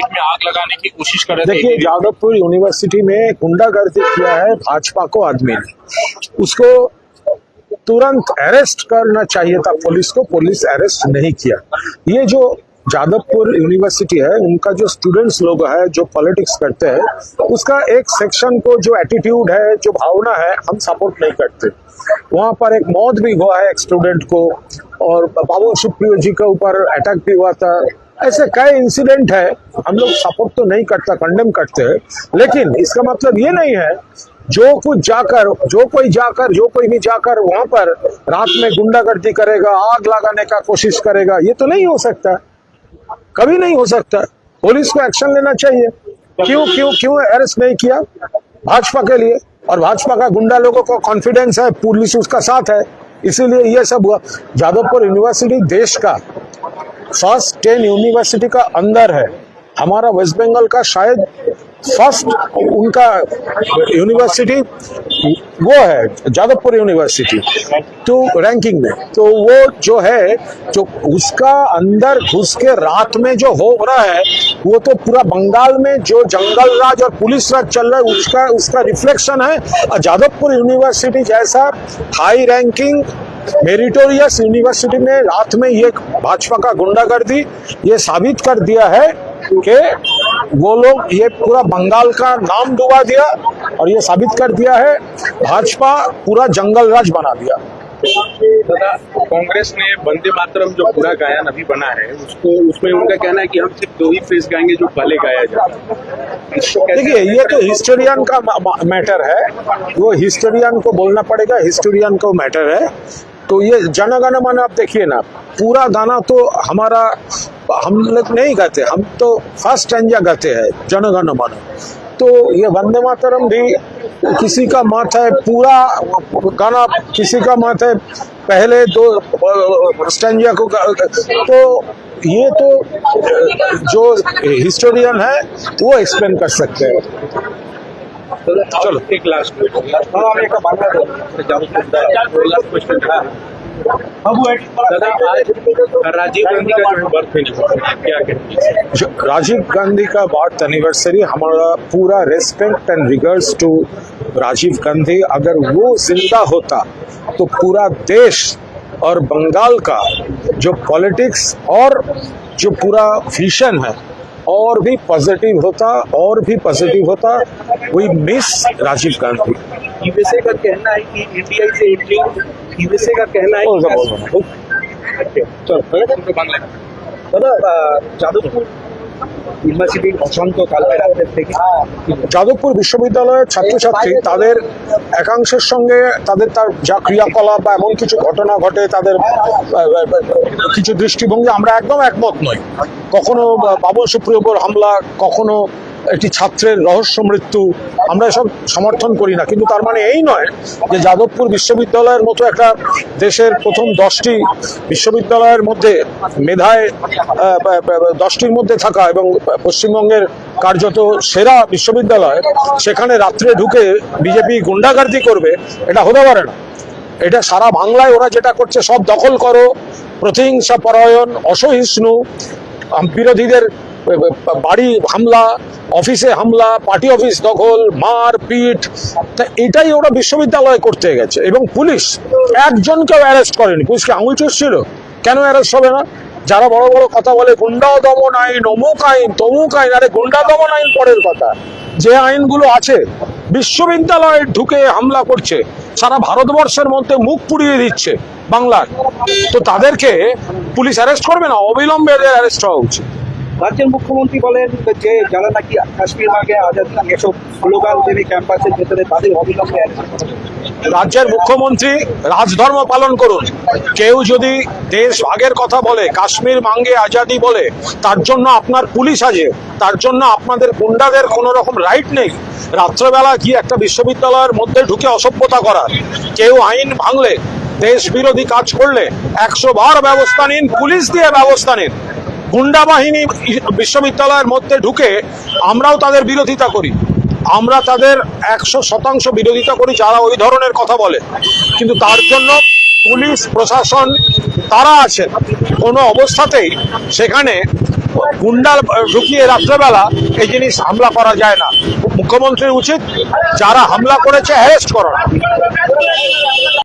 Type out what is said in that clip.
University में आग लगाने की कोशिश कर रहे थे। देखिए, जादवपुर यूनिवर्सिटी में गुंडागर्दी किया है भाजपा को आदमी ने, उसको तुरंत अरेस्ट करना चाहिए था पुलिस को, पुलिस अरेस्ट नहीं किया। ये जो जादवपुर यूनिवर्सिटी है, उनका जो स्टूडेंट्स लोग है जो पॉलिटिक्स करते हैं, उसका एक सेक्शन को जो एटीट्यूड है, जो भावना है, हम सपोर्ट नहीं करते। वहां पर एक मौत भी हुआ है एक स्टूडेंट को, और बाबू सुप्रियो जी के ऊपर अटैक भी हुआ था। ऐसे कई इंसिडेंट है, हम लोग सपोर्ट तो नहीं करता, कंडेम करते हैं, लेकिन इसका मतलब ये नहीं है जो कोई भी जाकर वहां पर रात में गुंडागर्दी करेगा, आग लगाने का कोशिश करेगा, ये तो नहीं हो सकता, कभी नहीं हो सकता। पुलिस को एक्शन लेना चाहिए। क्यों अरेस्ट नहीं किया? भाजपा के लिए, और भाजपा का गुंडा लोगों को कॉन्फिडेंस है, पुलिस उसका साथ है, इसीलिए ये सब हुआ। जादवपुर यूनिवर्सिटी देश का फर्स्ट 10 यूनिवर्सिटी का अंदर है। हमारा वेस्ट बंगाल का शायद फर्स्ट उनका यूनिवर्सिटी वो है जादवपुर यूनिवर्सिटी, तो रैंकिंग में। तो वो जो है, जो उसका अंदर घुस के रात में जो हो रहा है, वो तो पूरा बंगाल में जो जंगल राज और पुलिस राज चल रहा है, उसका रिफ्लेक्शन है। और जादवपुर यूनिवर्सिटी जैसा हाई रैंकिंग मेरिटोरियस यूनिवर्सिटी में रात में ये भाजपा का गुंडागर्दी ये साबित कर दिया है कि वो लोग ये पूरा बंगाल का नाम डुबा दिया, और ये साबित कर दिया है भाजपा पूरा जंगल राज बना दिया। दादा, कांग्रेस ने वंदे मातरम जो पूरा गायन अभी बना है, उसमें उनका कहना है कि हम सिर्फ 2 ही फ्रेज गाएंगे जो पहले गाया जाता है। देखिए, ये तो हिस्टोरियन का मैटर है, वो हिस्टोरियन को बोलना पड़ेगा, हिस्टोरियन को मैटर है। तो ये जनगण मन आप देखिए ना, पूरा गाना तो हमारा हम लोग नहीं गाते, हम तो फर्स्ट स्टैंजा गाते हैं जनगण मन। तो ये वंदे मातरम भी किसी का मत है, पूरा गाना किसी का मत है, पहले 2 स्टैंजा को। तो ये तो जो हिस्टोरियन है वो एक्सप्लेन कर सकते हैं। चलो एक लास्ट क्वेश्चन था। दादा, आज राजीव गांधी का जो बर्थ एनिवर्सरी, क्या कहते हैं? राजीव गांधी का बर्थ एनिवर्सरी, हमारा पूरा respect and regards to Rajiv Gandhi. अगर वो जिंदा होता तो पूरा देश और बंगाल का जो पॉलिटिक्स और जो पूरा विजन है और भी पॉजिटिव होता। We miss Rajiv Gandhi. USA का कहना है कि इंडिया से यूएसए का कहना है যাদবপুর যাদবপুর বিশ্ববিদ্যালয়ের ছাত্রছাত্রী তাদের একাংশের সঙ্গে তাদের যা ক্রিয়াকলাপ বা এমন কিছু ঘটনা ঘটে, তাদের কিছু দৃষ্টিভঙ্গি আমরা একদম একমত নই। কখনো বাবুল সুপ্রিয়র উপর হামলা, কখনো একটি ছাত্রের রহস্য মৃত্যু, আমরা এসব সমর্থন করি না। কিন্তু তার মানে এই নয় যে যাদবপুর বিশ্ববিদ্যালয়ের মতো একটা দেশের প্রথম 10টি বিশ্ববিদ্যালয়ের মধ্যে মেধায় 10টির মধ্যে থাকা এবং পশ্চিমবঙ্গের কার্যত সেরা বিশ্ববিদ্যালয়, সেখানে রাত্রে ঢুকে বিজেপি গুন্ডাগার্দি করবে, এটা হতে পারে না। এটা সারা বাংলায় ওরা যেটা করছে সব দখল করো, প্রতিহিংসা পরায়ণ, অসহিষ্ণু, বিরোধীদের বাড়ি হামলা, অফিসে হামলা, পার্টি অফিস দখল, মার পিট, এটাই ওরা বিশ্ববিদ্যালয়ে করতে গেছে। এবং পুলিশ একজনকেও অ্যারেস্ট করেনি। পুলিশকে আঙুল চুষছিল, কেন অ্যারেস্ট হবে না? যারা বড় বড় কথা বলে গুন্ডা দমন আইন, অমুক আইন, তমুক আইন, আরে গুন্ডা দমন আইন পরের কথা। যে আইনগুলো আছে, বিশ্ববিদ্যালয়ে ঢুকে হামলা করছে, সারা ভারতবর্ষের মধ্যে মুখ পুড়িয়ে দিচ্ছে বাংলার, তো তাদেরকে পুলিশ অ্যারেস্ট করবে না? অবিলম্বে অ্যারেস্ট হওয়া উচিত। রাজ্যের মুখ্যমন্ত্রী বলেন যে যারা নাকি কাশ্মীর মাগে আজাদি এসব স্লোগান দেবে ক্যাম্পাসের ভেতরে, তাদের অবিলম্বে রাজ্যের মুখ্যমন্ত্রী রাজধর্ম পালন করুন। কেউ যদি দেশ ভাগের কথা বলে, কাশ্মীর মাঙ্গে আজাদি বলে, তার জন্য আপনার পুলিশ আছে, তার জন্য আপনাদের গুন্ডাদের কোনো রকম রাইট নেই রাত্রেবেলা গিয়ে একটা বিশ্ববিদ্যালয়ের মধ্যে ঢুকে অসভ্যতা করার। কেউ আইন ভাঙলে, দেশ বিরোধী কাজ করলে 100 বার ব্যবস্থা নিন, পুলিশ দিয়ে ব্যবস্থা নিন। গুন্ডা বাহিনী বিশ্ববিদ্যালয়ের মধ্যে ঢুকে আমরাও তাদের বিরোধিতা করি, আমরা তাদের 100% বিরোধিতা করি যারা ওই ধরনের কথা বলে। কিন্তু তার জন্য পুলিশ প্রশাসন তারা আছে, কোনো অবস্থাতেই সেখানে গুন্ডা ঢুকিয়ে রাত্রেবেলা এই জিনিস হামলা করা যায় না। মুখ্যমন্ত্রীর উচিত যারা হামলা করেছে অ্যারেস্ট করা।